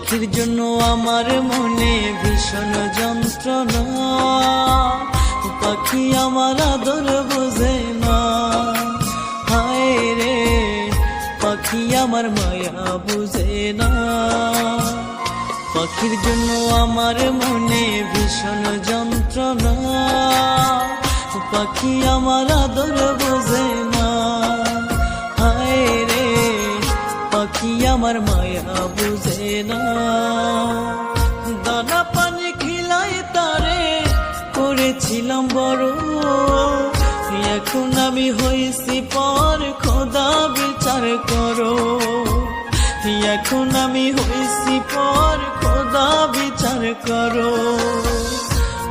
পাখির জন্য আমার মনে ভীষণ যন্ত্রণা, পাখি আমার আদর বোঝে না। হায় রে পাখি আমার মায়া বুঝে না, পাখির জন্য আমার মনে ভীষণ যন্ত্রণা, পাখি আমার আদর বোঝে না। হায় রে পাখি আমার মায়া বুঝে না। দানা পানি খিলাই তারে করেছিলাম বড়, এখন আমি হইছি পর, খোদা বিচার করো। এখন আমি হইছি পর, খোদা বিচার করো।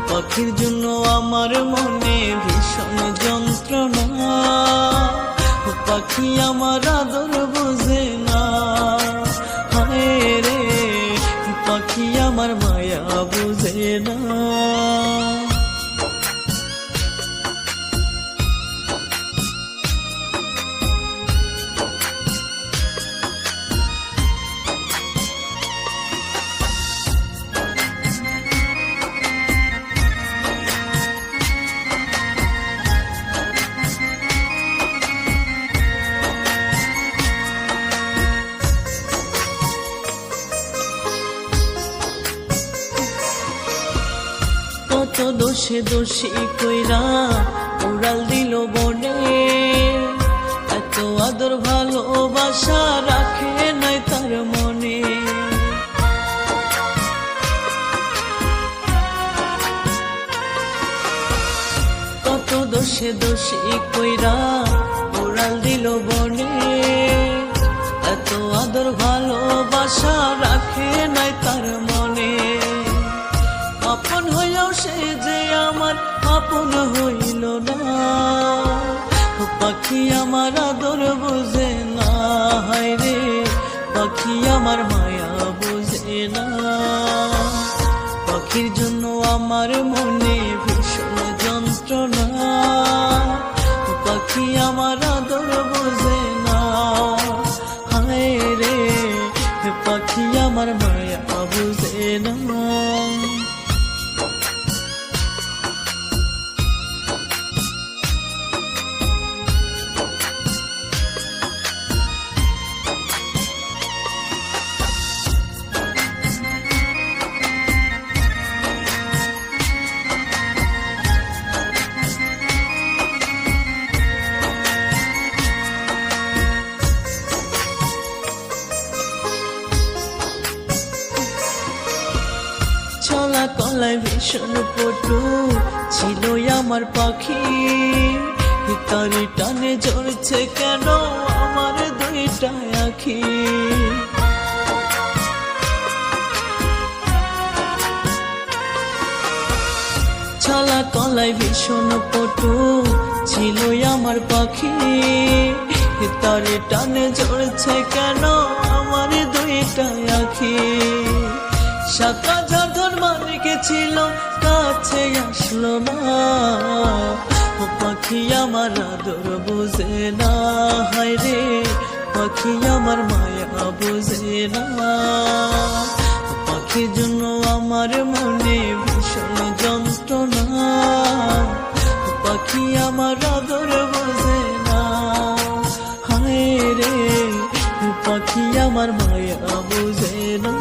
পাখির জন্য আমার মনে ভীষণ যন্ত্রণা, পাখি আমার আদর বোঝে না। হায় রে পাখি আমার মায়া বুঝে না। কত দোষে দোষী কইরা উড়াল দিল বনে, এত আদর ভালোবাসা রাখে নাই তার মনে। কত দোষে দোষী কইরা উড়াল দিল বনে, এত আদর ভালোবাসা রাখে নাই তার মনে। আপন হইয়াও সে যে আমার আপন হইল না, পাখি আমার আদর বুঝে না। হায় রে পাখি আমার মায়া বুঝে না, পাখির জন্য আমার মনে ভীষণ যন্ত্রণা, পাখি আমার আদর বুঝে না। হায় রে পাখি আমার মায়া বুঝে না। চলা কলায় ভীষণ পটু ছিল আমার পাখি, তারি টানে জ্বলছে কেন আমার দুইটা আখি। চলা কলায় ভীষণ পটু ছিল আমার পাখি, তারি টানে জ্বলছে কেন আমার দুইটা আখি। সাকা ঝড় মালিকে ছিল কাছে আসলো না, পাখি আমার আদর বুঝে না। হায় রে পাখি আমার মায়া বুঝে না, পাখির জন্য আমার মনে ভীষণ যন্ত্রণা, পাখি আমার আদর বুঝে না। হায় রে পাখি আমার মায়া বুঝে না।